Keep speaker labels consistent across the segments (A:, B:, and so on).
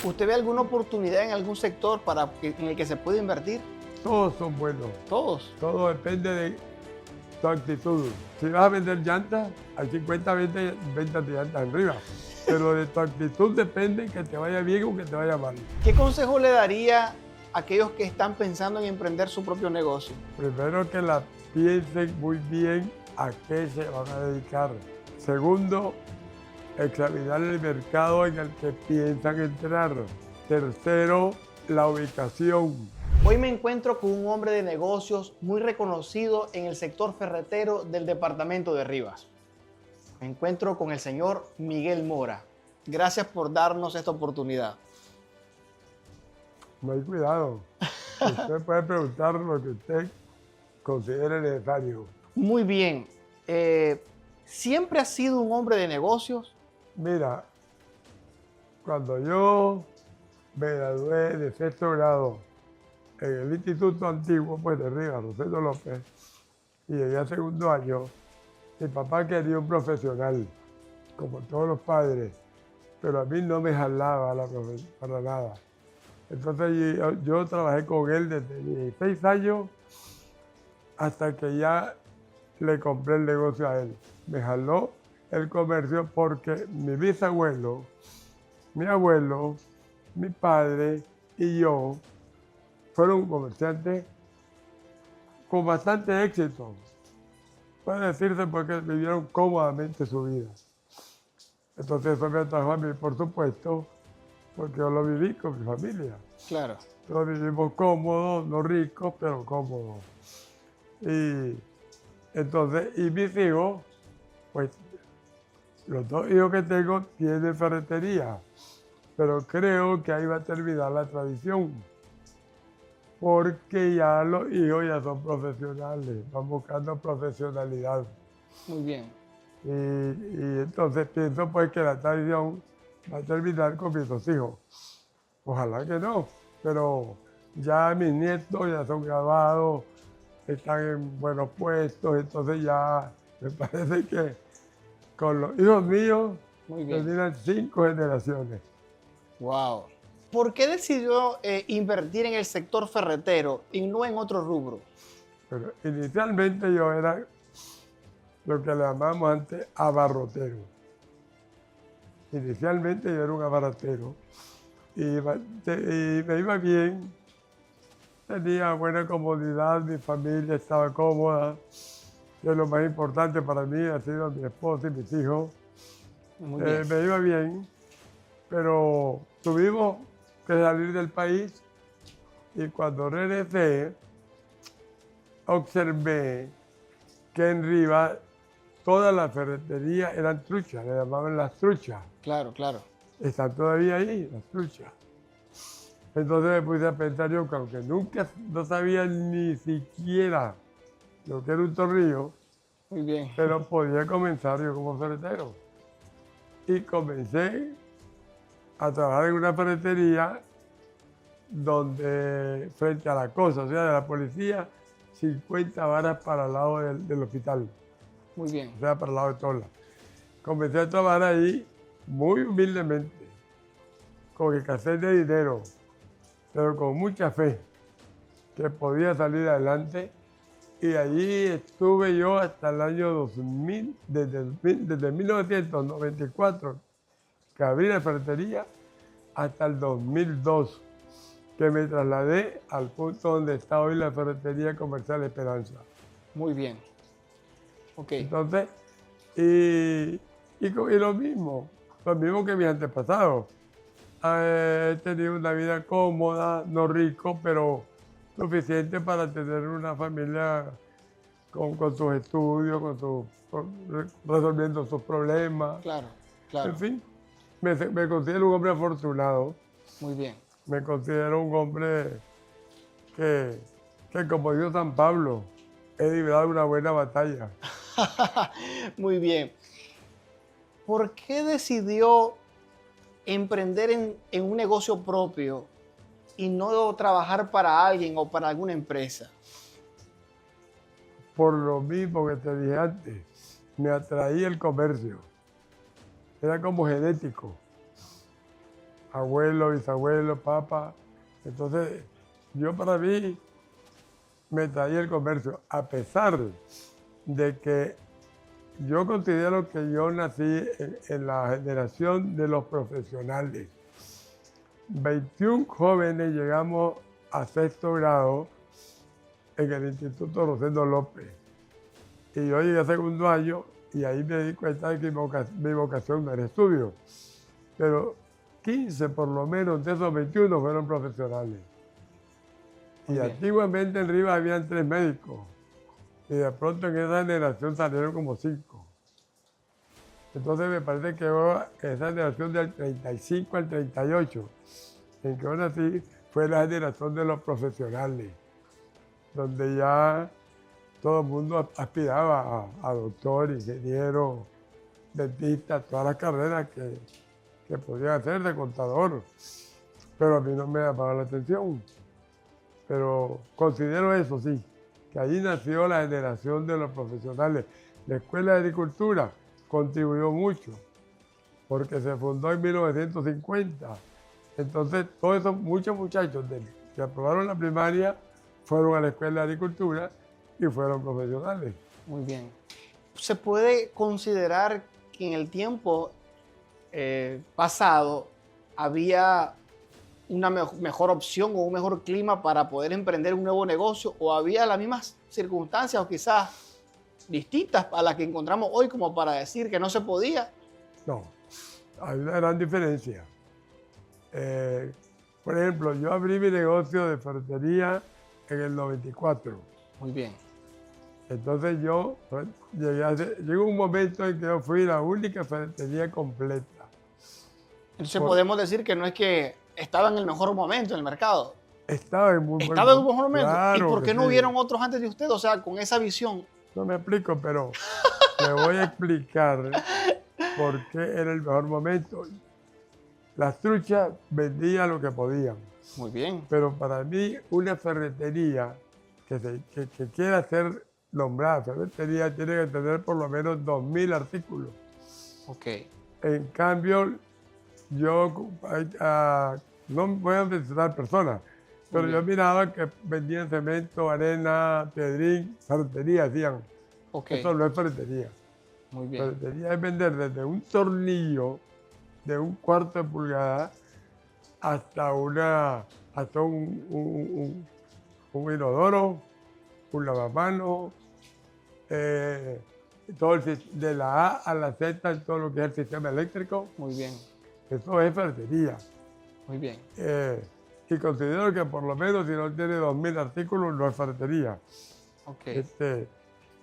A: ¿Usted ve alguna oportunidad en algún sector en el que se puede invertir?
B: Todos son buenos.
A: Todos.
B: Todo depende de tu actitud. Si vas a vender llantas, hay 50 ventas de llantas arriba. Pero de tu actitud depende que te vaya bien o que te vaya mal.
A: ¿Qué consejo le daría a aquellos que están pensando en emprender su propio negocio?
B: Primero, que la piensen muy bien a qué se van a dedicar. Segundo, examinar el mercado en el que piensan entrar. Tercero, la ubicación.
A: Hoy me encuentro con un hombre de negocios muy reconocido en el sector ferretero del departamento de Rivas. Me encuentro con el señor Miguel Mora. Gracias por darnos esta oportunidad.
B: No hay cuidado. Usted puede preguntar lo que usted considere necesario.
A: Muy bien. ¿Siempre ha sido un hombre de negocios?
B: Mira, cuando yo me gradué de sexto grado en el Instituto Antiguo pues, de Rivas, Rosendo López, y llegué a segundo año, mi papá quería un profesional, como todos los padres, pero a mí no me jalaba para nada. Entonces yo trabajé con él desde 16 años hasta que ya le compré el negocio a él. Me jaló el comercio porque mi bisabuelo, mi abuelo, mi padre y yo fueron comerciantes con bastante éxito. Puede decirse porque vivieron cómodamente su vida. Entonces eso me atrajo a mí, por supuesto, porque yo lo viví con mi familia.
A: Claro.
B: Todos vivimos cómodos, no ricos, pero cómodos. Y entonces, y mis hijos, pues los dos hijos que tengo tienen ferretería, pero creo que ahí va a terminar la tradición, porque ya los hijos ya son profesionales, van buscando profesionalidad.
A: Muy bien.
B: Y entonces pienso pues que la tradición va a terminar con mis dos hijos. Ojalá que no, pero ya mis nietos ya son graduados, están en buenos puestos, entonces ya me parece que con los hijos míos
A: Muy bien.
B: terminan 5 generaciones.
A: Wow. ¿Por qué decidió invertir en el sector ferretero y no en otro rubro?
B: Pero inicialmente yo era lo que le llamamos antes abarrotero. Inicialmente yo era un abarrotero y me iba bien, tenía buena comodidad, mi familia estaba cómoda, que lo más importante para mí ha sido mi esposa y mis hijos.
A: Muy bien.
B: Me iba bien, pero tuvimos que salir del país y cuando regresé observé que en Rivas todas las ferreterías eran truchas, le llamaban las truchas.
A: Claro, claro.
B: Están todavía ahí, las truchas. Entonces me puse a pensar yo que aunque nunca no sabía ni siquiera lo que era un tornillo,
A: Muy bien.
B: pero podía comenzar yo como ferretero. Y comencé a trabajar en una ferretería donde, frente a la cosa, o sea, de la policía, 50 varas para el lado del hospital,
A: Muy bien.
B: o sea, para el lado de Tola. Comencé a trabajar ahí muy humildemente, con escasez de dinero, pero con mucha fe, que podía salir adelante. Y allí estuve yo hasta el año 2000, desde 1994, que abrí la ferretería, hasta el 2002, que me trasladé al punto donde está hoy la ferretería comercial Esperanza.
A: Muy bien. Ok.
B: Entonces, y lo mismo que mis antepasados. He tenido una vida cómoda, no rico, pero suficiente para tener una familia con sus estudios, resolviendo sus problemas.
A: Claro, claro.
B: En fin, me considero un hombre afortunado.
A: Muy bien.
B: Me considero un hombre que como dijo San Pablo, he librado una buena batalla.
A: Muy bien. ¿Por qué decidió emprender en un negocio propio y no trabajar para alguien o para alguna empresa?
B: Por lo mismo que te dije antes, me atraía el comercio. Era como genético. abuelo, bisabuelo, papá. Entonces, yo para mí me traía el comercio, a pesar de que yo considero que yo nací en la generación de los profesionales. 21 jóvenes llegamos a sexto grado en el Instituto Rosendo López. Y yo llegué a segundo año y ahí me di cuenta de que mi vocación no era estudio. Pero 15 por lo menos de esos 21 fueron profesionales. Y antiguamente en Rivas habían 3 médicos. Y de pronto en esa generación salieron como 5. Entonces me parece que esa generación del 35 al 38, en que yo nací, fue la generación de los profesionales, donde ya todo el mundo aspiraba a doctor, ingeniero, dentista, todas las carreras que podían hacer de contador. Pero a mí no me llamaba la atención. Pero considero eso, sí, que allí nació la generación de los profesionales. La Escuela de Agricultura contribuyó mucho, porque se fundó en 1950. Entonces, todos esos muchos muchachos que aprobaron la primaria fueron a la Escuela de Agricultura y fueron profesionales.
A: Muy bien. ¿Se puede considerar que en el tiempo pasado había una mejor opción o un mejor clima para poder emprender un nuevo negocio, o había las mismas circunstancias o quizás distintas a las que encontramos hoy como para decir que no se podía?
B: No, hay una gran diferencia. Por ejemplo, yo abrí mi negocio de ferretería en el 94.
A: Muy bien.
B: Entonces llegó un momento en que yo fui la única ferretería completa.
A: Entonces podemos decir que no es que estaba en el mejor momento en el mercado.
B: Estaba en un
A: mejor momento.
B: Claro,
A: ¿Y por qué no
B: sí.
A: hubieron otros antes de usted? O sea, con esa visión.
B: No me explico, pero le voy a explicar por qué era el mejor momento. Las truchas vendían lo que podían.
A: Muy bien.
B: Pero para mí, una ferretería que quiera ser nombrada ferretería tiene que tener por lo menos 2.000 artículos.
A: Ok.
B: En cambio, yo no voy a mencionar personas, pero yo miraba que vendían cemento, arena, piedrín, ferretería, decían.
A: Okay.
B: Eso no es ferretería.
A: Muy bien.
B: Ferretería es vender desde un tornillo de 1/4 de pulgada hasta un inodoro, un lavamanos, todo de la A a la Z, todo lo que es el sistema eléctrico.
A: Muy bien.
B: Eso es ferretería.
A: Muy bien.
B: Y considero que por lo menos si no tiene 2.000 artículos, no es ferretería.
A: Okay.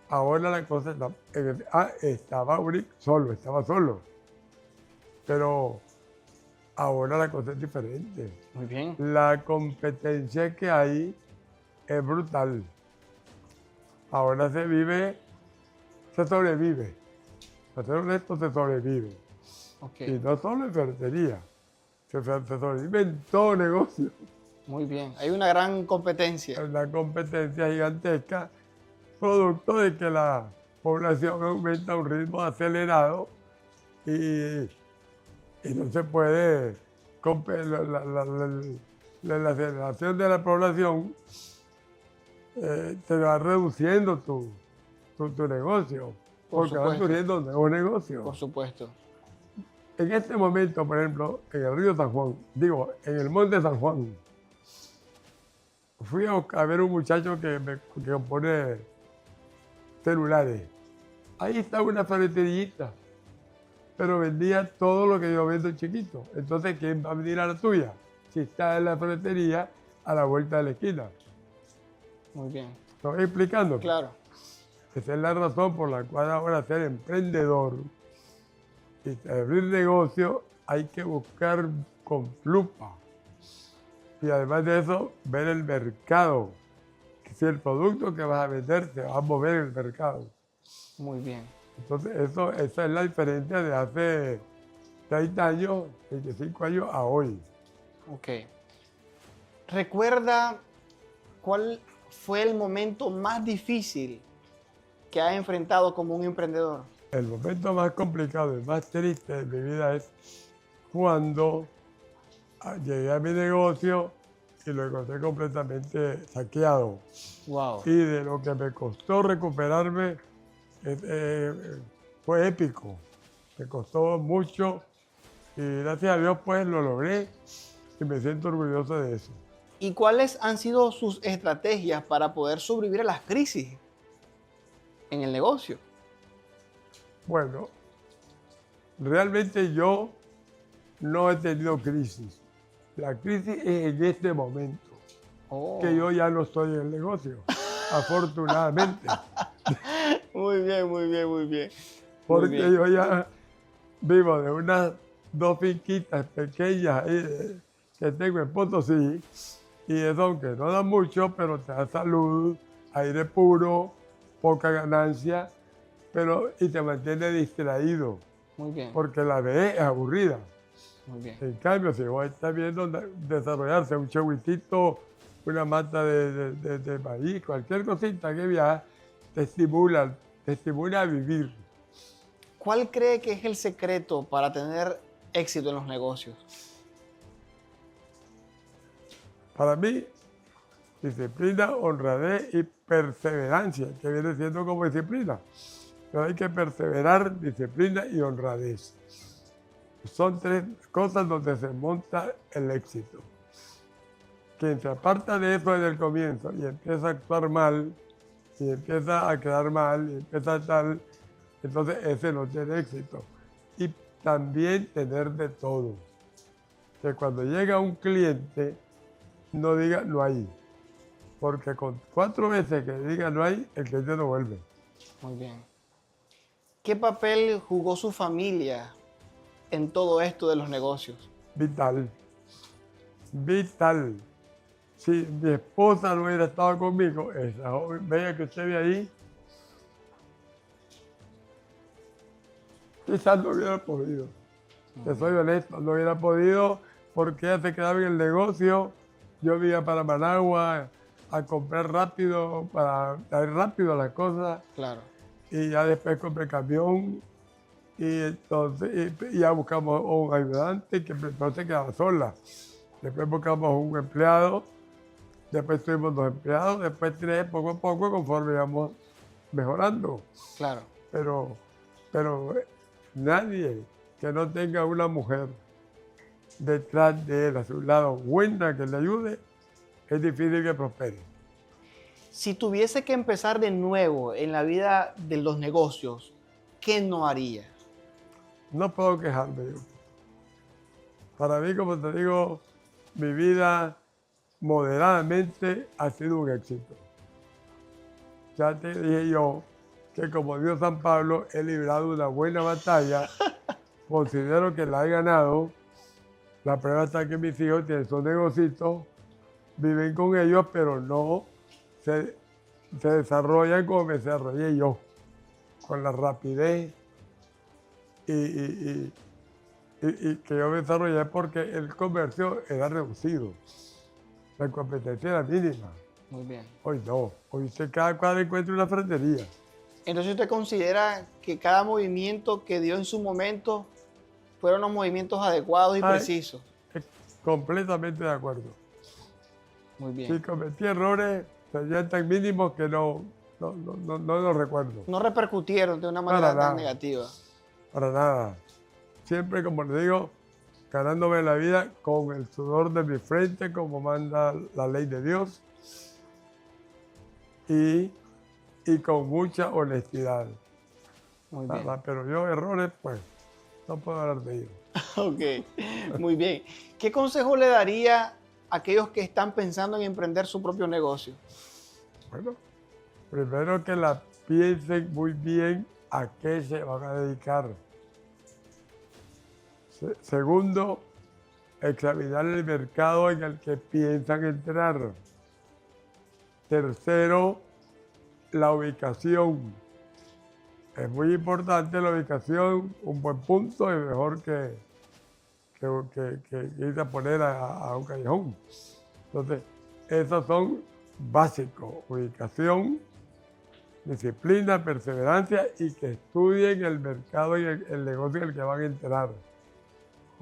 B: Ahora la cosa estaba solo. Pero ahora la cosa es diferente.
A: Muy bien.
B: La competencia que hay es brutal. Ahora se sobrevive. Para ser honesto, se sobrevive.
A: Okay.
B: Y no solo en ferretería, se sobrevive en todo negocio.
A: Muy bien. Hay una gran competencia.
B: Una competencia gigantesca, producto de que la población aumenta a un ritmo acelerado y no se puede, la aceleración de la población te va reduciendo tu negocio, porque van surgiendo nuevos negocios.
A: Por supuesto.
B: En este momento, por ejemplo, en el río San Juan, en el monte San Juan, fui a ver un muchacho que compone celulares. Ahí está una ferreterita, pero vendía todo lo que yo vendo chiquito. Entonces, ¿quién va a venir a la tuya? Si está en la ferretería a la vuelta de la esquina.
A: Muy bien.
B: ¿Lo estoy explicando?
A: Claro.
B: Esa es la razón por la cual ahora ser emprendedor y abrir negocio hay que buscar con lupa. Y además de eso, ver el mercado. Si el producto que vas a vender se va a mover en el mercado.
A: Muy bien.
B: Entonces, esa es la diferencia de hace 30 años, 25 años a hoy.
A: Ok. ¿Recuerda cuál fue el momento más difícil que ha enfrentado como un emprendedor?
B: El momento más complicado y más triste de mi vida es cuando llegué a mi negocio y lo encontré completamente saqueado.
A: Wow.
B: Y de lo que me costó recuperarme fue épico. Me costó mucho y gracias a Dios pues lo logré y me siento orgulloso de eso.
A: ¿Y cuáles han sido sus estrategias para poder sobrevivir a las crisis en el negocio?
B: Bueno, realmente yo no he tenido crisis. La crisis es en este momento,
A: Oh.
B: que yo ya no estoy en el negocio, afortunadamente.
A: Muy bien, muy bien, muy bien.
B: Porque
A: Muy bien.
B: yo ya vivo de unas 2 finquitas pequeñas que tengo en Potosí, y eso aunque no da mucho, pero te da salud, aire puro, poca ganancia, y te mantiene distraído,
A: Muy bien.
B: porque la vejez es aburrida.
A: Muy bien.
B: En cambio, si vos estás viendo desarrollarse un chagüitito, una mata de maíz, cualquier cosita que veas, te estimula a vivir.
A: ¿Cuál cree que es el secreto para tener éxito en los negocios?
B: Para mí, disciplina, honradez y perseverancia, que viene siendo como disciplina. Pero hay que perseverar, disciplina y honradez. Son 3 cosas donde se monta el éxito. Quien se aparta de eso desde el comienzo y empieza a actuar mal, y empieza a quedar mal, y empieza a tal, entonces ese no tiene éxito. Y también tener de todo. Que cuando llega un cliente, no diga no hay. Porque con 4 veces que diga no hay, el cliente no vuelve.
A: Muy bien. ¿Qué papel jugó su familia en todo esto de los negocios?
B: Vital. Vital. Si mi esposa no hubiera estado conmigo, esa joven bella que usted ve ahí, quizás no hubiera podido. Te soy honesto, no hubiera podido porque ella se quedaba en el negocio. Yo iba para Managua a comprar rápido, para traer rápido las cosas.
A: Claro.
B: Y ya después compré camión y entonces y ya buscamos un ayudante que no se quedaba sola. Después buscamos un empleado, después tuvimos 2 empleados, después 3, poco a poco, conforme íbamos mejorando.
A: Claro.
B: Pero nadie que no tenga una mujer detrás de él, a su lado, buena, que le ayude, es difícil que prospere.
A: Si tuviese que empezar de nuevo en la vida de los negocios, ¿qué no haría?
B: No puedo quejarme yo. Para mí, como te digo, mi vida moderadamente ha sido un éxito. Ya te dije yo que como Dios San Pablo he librado una buena batalla, considero que la he ganado. La prueba está que mis hijos tienen sus negocios, viven con ellos, pero no se desarrollan como me desarrollé yo, con la rapidez y que yo me desarrollé porque el comercio era reducido, la competencia era mínima.
A: Muy bien.
B: Hoy no, hoy cada cuadra encuentra una ferretería.
A: Entonces usted considera que cada movimiento que dio en su momento fueron los movimientos adecuados y precisos.
B: Completamente de acuerdo.
A: Muy bien.
B: Si cometí errores, serían tan mínimos que no los recuerdo.
A: No repercutieron de una manera tan negativa.
B: Para nada. Siempre, como le digo, ganándome la vida con el sudor de mi frente, como manda la ley de Dios, y con mucha honestidad.
A: Muy bien.
B: Pero yo errores, pues, no puedo hablar de ellos.
A: Ok, muy bien. ¿Qué consejo le daría a aquellos que están pensando en emprender su propio negocio?
B: Bueno, primero que la piensen muy bien a qué se van a dedicar. Segundo, examinar el mercado en el que piensan entrar. Tercero, la ubicación. Es muy importante la ubicación, un buen punto es mejor que irte a poner a un callejón. Entonces, esos son básicos, ubicación, disciplina, perseverancia y que estudien el mercado y el negocio en el que van a entrar.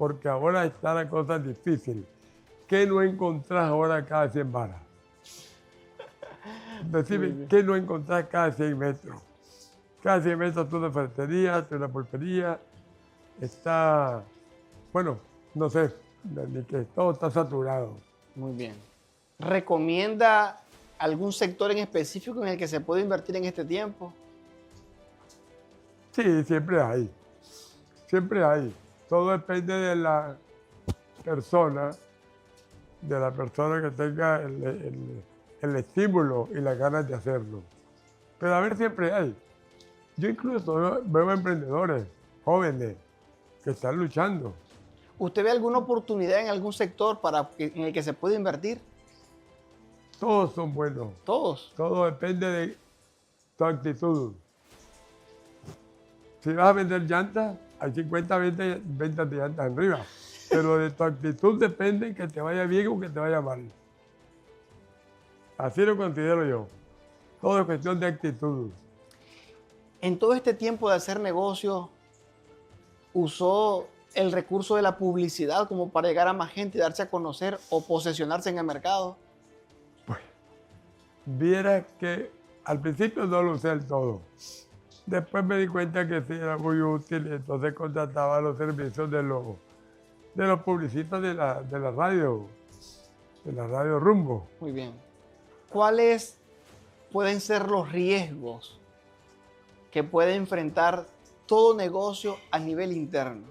B: porque ahora está la cosa difícil. ¿Qué no encontrás ahora cada 100 varas? Decime, ¿qué no encontrás cada 100 metros? Cada 100 metros tú una ferretería, tú una pulpería, está, bueno, no sé, ni que todo está saturado.
A: Muy bien. ¿Recomienda algún sector en específico en el que se puede invertir en este tiempo?
B: Sí, siempre hay. Siempre hay. Todo depende de la persona que tenga el estímulo y las ganas de hacerlo. Pero a ver, siempre hay. Yo incluso veo emprendedores jóvenes que están luchando.
A: ¿Usted ve alguna oportunidad en algún sector en el que se puede invertir?
B: Todos son buenos.
A: Todos.
B: Todo depende de tu actitud. Si vas a vender llantas, hay 50 ventas de llantas arriba. Pero de tu actitud depende que te vaya bien o que te vaya mal. Así lo considero yo. Todo es cuestión de actitud.
A: En todo este tiempo de hacer negocios, ¿usó el recurso de la publicidad como para llegar a más gente y darse a conocer o posesionarse en el mercado?
B: Vieras que al principio no lo usé del todo. Después me di cuenta que sí era muy útil y entonces contrataba los servicios de los publicistas de la radio Rumbo.
A: Muy bien. ¿Cuáles pueden ser los riesgos que puede enfrentar todo negocio a nivel interno?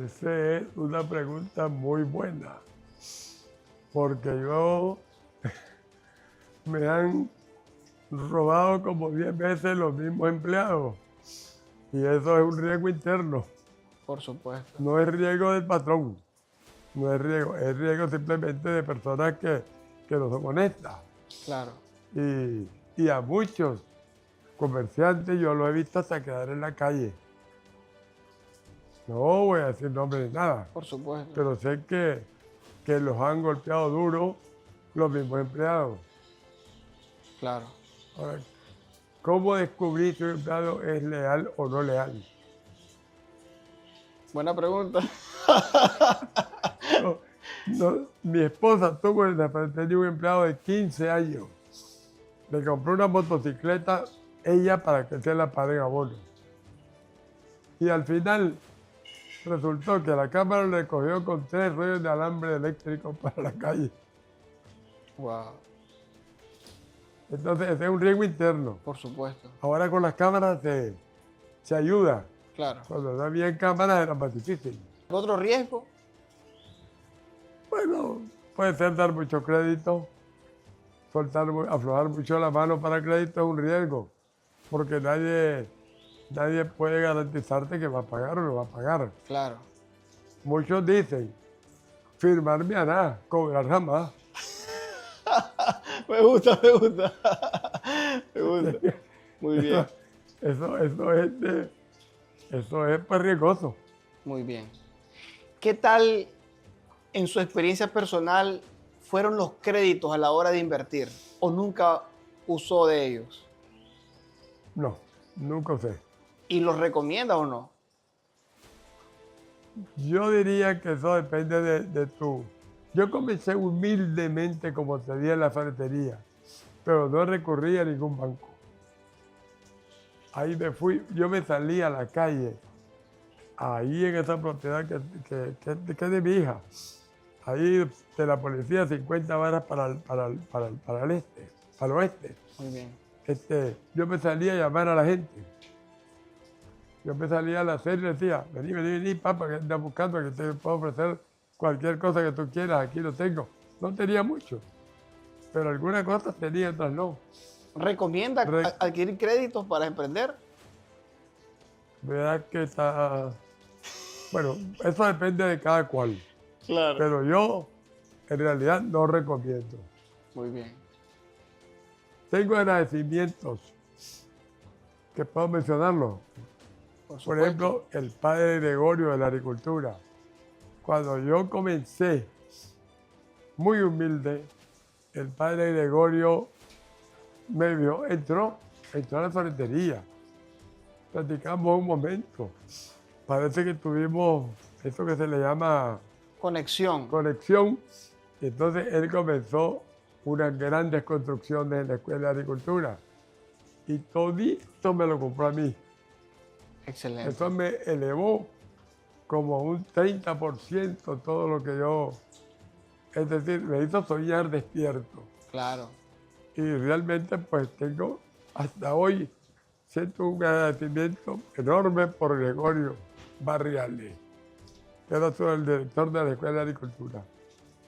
B: Esa es una pregunta muy buena, porque me han robado como 10 veces los mismos empleados y eso es un riesgo interno.
A: Por supuesto.
B: No es riesgo del patrón, no es riesgo simplemente de personas que no son honestas.
A: Claro.
B: Y a muchos comerciantes yo los he visto hasta quedar en la calle. No voy a decir nombre ni nada.
A: Por supuesto.
B: Pero sé que los han golpeado duro los mismos empleados.
A: Claro.
B: Ahora, ¿cómo descubrir si un empleado es leal o no leal?
A: Buena pregunta.
B: Mi esposa tuvo en la ferretería un empleado de 15 años. Le compró una motocicleta ella para que se la paguen a bono. Y al final resultó que la cámara le cogió con 3 rollos de alambre eléctrico para la calle.
A: Wow.
B: Entonces ese es un riesgo interno.
A: Por supuesto.
B: Ahora con las cámaras se ayuda.
A: Claro.
B: Cuando no había cámaras era más difícil.
A: ¿Otro riesgo?
B: Bueno, puede ser dar mucho crédito, aflojar mucho la mano para crédito es un riesgo, porque nadie puede garantizarte que va a pagar o no va a pagar.
A: Claro.
B: Muchos dicen, firmar me hará, cobrar jamás.
A: Me gusta. Me gusta. Muy bien.
B: Eso es pues riesgoso.
A: Muy bien. ¿Qué tal en su experiencia personal fueron los créditos a la hora de invertir? ¿O nunca usó de ellos?
B: No, nunca usé.
A: ¿Y los recomienda o no?
B: Yo diría que eso depende de tu... Yo comencé humildemente, como te dije, en la ferretería, pero no recurrí a ningún banco. Ahí yo me salí a la calle, ahí en esa propiedad que es de mi hija. Ahí de la policía 50 varas para el oeste.
A: Muy bien.
B: Yo me salía a llamar a la gente. Yo me salía a la serie y le decía, vení, papá, que andas buscando, que te puedo ofrecer cualquier cosa que tú quieras, aquí lo tengo. No tenía mucho, pero algunas cosas tenía, otras no.
A: ¿Recomienda adquirir créditos para emprender?
B: Verdad que está... Bueno, eso depende de cada cual.
A: Claro.
B: Pero yo, en realidad, no recomiendo.
A: Muy bien.
B: Tengo agradecimientos que puedo mencionarlo. Por ejemplo, el padre Gregorio de la agricultura. Cuando yo comencé, muy humilde, el padre Gregorio me vio, entró a la ferretería. Platicamos un momento parece que tuvimos esto que se le llama
A: Conexión.
B: conexión. Y entonces él comenzó unas grandes construcciones en la Escuela de Agricultura. Y todito me lo compró a mí.
A: Excelente.
B: Eso me elevó como un 30% todo lo que yo... Es decir, me hizo soñar despierto.
A: Claro.
B: Y realmente pues tengo, hasta hoy, siento un agradecimiento enorme por Gregorio Barriales, que era el director de la Escuela de Agricultura.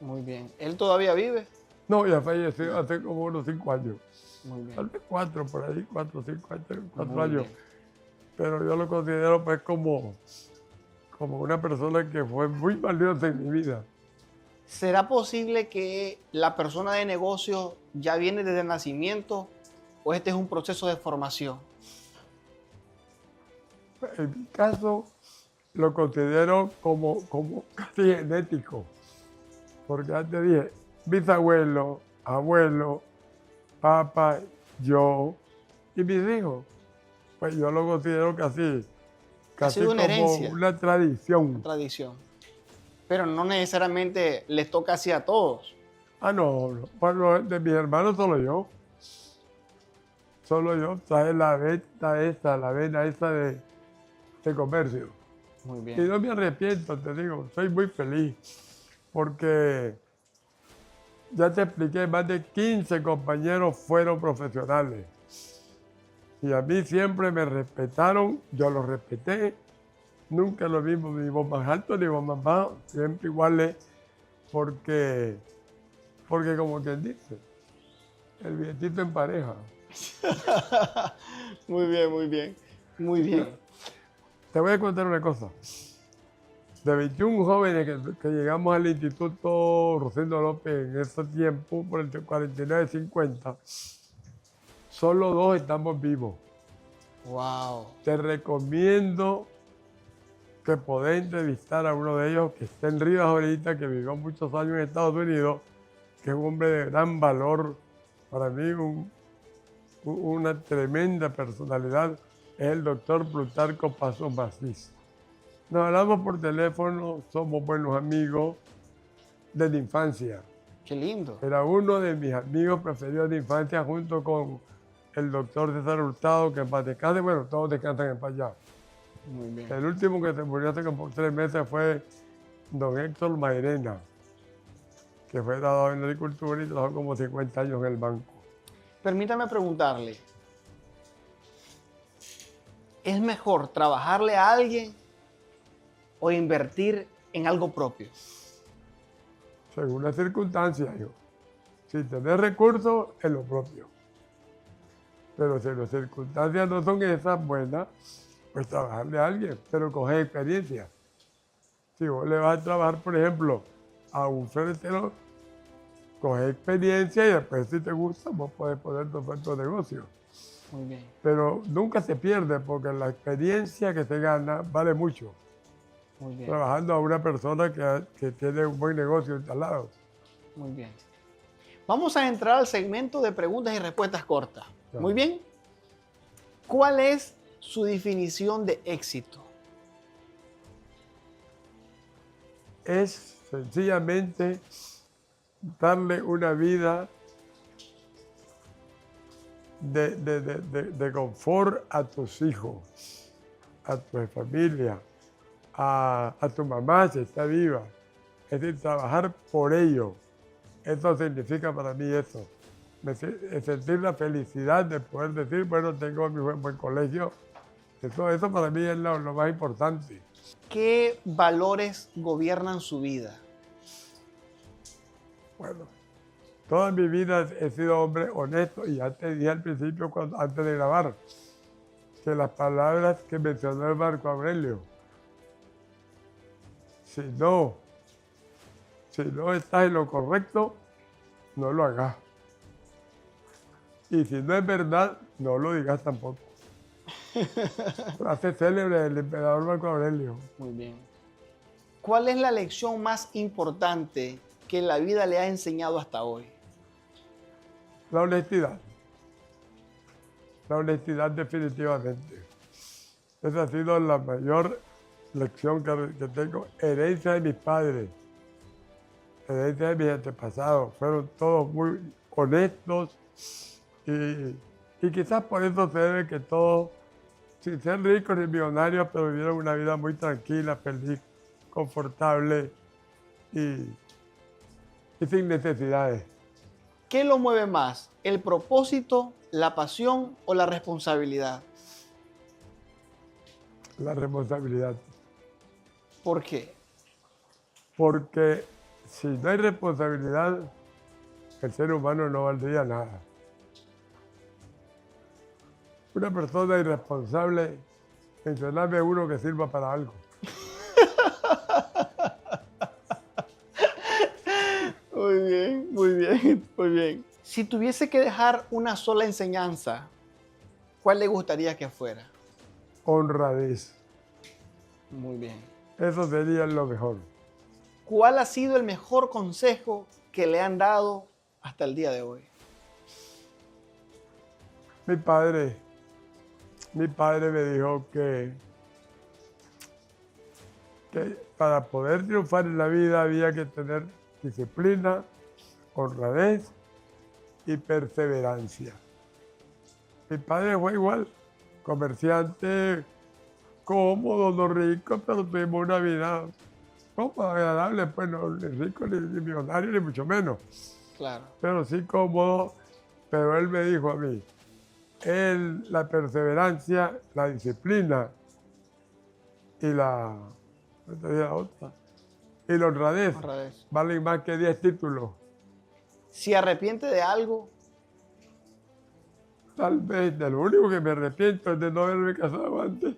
A: Muy bien. ¿Él todavía vive?
B: No, ya falleció hace como unos 5 años.
A: Muy bien.
B: Tal vez 4 por ahí, 4 o 5 años, 4
A: Muy
B: años.
A: bien.
B: Pero yo lo considero pues como una persona que fue muy valiosa en mi vida.
A: ¿Será posible que la persona de negocio ya viene desde el nacimiento o este es un proceso de formación?
B: En mi caso, lo considero como casi genético. Porque antes dije, bisabuelo, abuelo, papá, yo y mis hijos. Pues yo lo considero casi
A: sido una
B: como
A: herencia.
B: una tradición.
A: Tradición. Pero no necesariamente les toca así a todos.
B: Ah, no, bueno, de mis hermanos solo yo. Solo yo traje la vena esa de comercio.
A: Muy
B: Y
A: bien.
B: no me arrepiento, te digo, soy muy feliz. Porque ya te expliqué, más de 15 compañeros fueron profesionales. Y a mí siempre me respetaron, yo los respeté. Nunca lo vimos ni voz más alto ni voz más bajo, siempre iguales, porque como quien dice, el billetito en pareja.
A: Muy bien, muy bien. Muy bien.
B: Te voy a contar una cosa. De 21 jóvenes que llegamos al Instituto Rosendo López en ese tiempo, por el 49-50, solo 2 estamos vivos.
A: Wow.
B: Te recomiendo que podés entrevistar a uno de ellos que está en Rivas ahorita, que vivió muchos años en Estados Unidos, que es un hombre de gran valor, para mí una tremenda personalidad, es el doctor Plutarco Pasos Macís. Nos hablamos por teléfono, somos buenos amigos desde infancia.
A: Qué lindo.
B: Era uno de mis amigos preferidos de infancia junto con el doctor César Hurtado, que en paz descanse, bueno, todos descansan en paz ya.
A: Muy bien.
B: El último que se murió hace como 3 meses fue don Héctor Mairena, que fue graduado en agricultura y trabajó como 50 años en el banco.
A: Permítame preguntarle, ¿es mejor trabajarle a alguien o invertir en algo propio?
B: Según las circunstancias, hijo. Si tenés recursos, es lo propio. Pero si las circunstancias no son esas buenas, pues trabajarle a alguien, pero coger experiencia. Si vos le vas a trabajar, por ejemplo, a un ferretero, coger experiencia y después si te gusta, vos podés poner tu propio negocio.
A: Muy bien.
B: Pero nunca se pierde porque la experiencia que se gana vale mucho.
A: Muy bien.
B: Trabajando a una persona que tiene un buen negocio instalado.
A: Muy bien. Vamos a entrar al segmento de preguntas y respuestas cortas.
B: Claro.
A: Muy bien. ¿Cuál es su definición de éxito?
B: Es sencillamente darle una vida de confort a tus hijos, a tu familia, a tu mamá si está viva. Es decir, trabajar por ello. Eso significa para mí eso. Sentir la felicidad de poder decir, bueno, tengo mi buen colegio. Eso para mí es lo más importante.
A: ¿Qué valores gobiernan su vida?
B: Bueno, toda mi vida he sido hombre honesto y ya te dije al principio, antes de grabar, que las palabras que mencionó el Marco Aurelio, si no estás en lo correcto, no lo hagas. Y si no es verdad, no lo digas tampoco. Frase célebre del emperador Marco Aurelio.
A: Muy bien. ¿Cuál es la lección más importante que la vida le ha enseñado hasta hoy?
B: La honestidad. La honestidad definitivamente. Esa ha sido la mayor lección que tengo, herencia de mis padres, herencia de mis antepasados. Fueron todos muy honestos y quizás por eso se debe que todos, sin ser ricos ni millonarios, pero vivieron una vida muy tranquila, feliz, confortable y sin necesidades.
A: ¿Qué lo mueve más? ¿El propósito, la pasión o la responsabilidad?
B: La responsabilidad.
A: ¿Por qué?
B: Porque si no hay responsabilidad, el ser humano no valdría nada. Una persona irresponsable, mencionarme uno que sirva para algo.
A: Muy bien, muy bien, muy bien. Si tuviese que dejar una sola enseñanza, ¿cuál le gustaría que fuera?
B: Honradez.
A: Muy bien.
B: Eso sería lo mejor.
A: ¿Cuál ha sido el mejor consejo que le han dado hasta el día de hoy?
B: Mi padre me dijo que para poder triunfar en la vida había que tener disciplina, honradez y perseverancia. Mi padre fue igual, comerciante, cómodo, no rico, pero tuvimos una vida cómoda, agradable, pues no ni rico ni millonario ni mucho menos.
A: Claro.
B: Pero sí cómodo, pero él me dijo a mí, la perseverancia, la disciplina y la otra, y la honradez valen más que 10 títulos.
A: Si arrepiente de algo,
B: tal vez de lo único que me arrepiento es de no haberme casado antes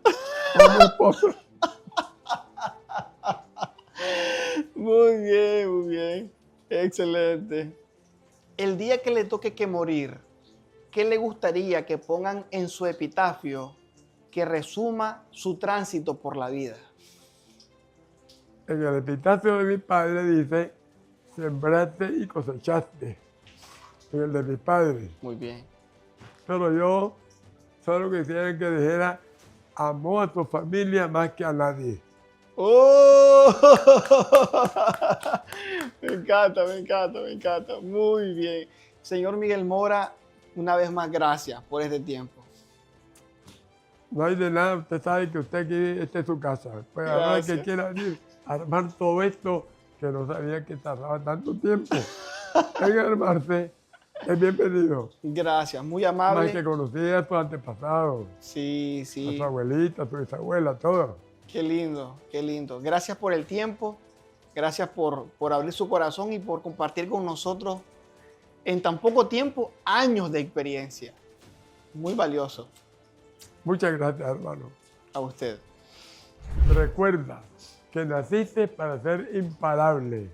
B: con mi esposa.
A: Muy bien, excelente. El día que le toque que morir, ¿qué le gustaría que pongan en su epitafio que resuma su tránsito por la vida?
B: En el epitafio de mi padre dice, sembraste y cosechaste. En el de mi padre.
A: Muy bien.
B: Pero yo solo quisiera que dijera, amó a tu familia más que a nadie.
A: ¡Oh! Me encanta, me encanta, me encanta. Muy bien. Señor Miguel Mora, una vez más, gracias por este tiempo.
B: No hay de nada, usted sabe que usted aquí, esta es su casa. Pues ahora que quiera venir a armar todo esto, que no sabía que tardaba tanto tiempo en armarse, es bienvenido.
A: Gracias, muy amable.
B: Más que conocía a tus antepasados.
A: Sí, sí.
B: A tu abuelita, a tu bisabuela, todo.
A: Qué lindo, qué lindo. Gracias por el tiempo, gracias por abrir su corazón y por compartir con nosotros en tan poco tiempo años de experiencia. Muy valioso.
B: Muchas gracias, hermano.
A: A usted.
B: Recuerda que naciste para ser imparable.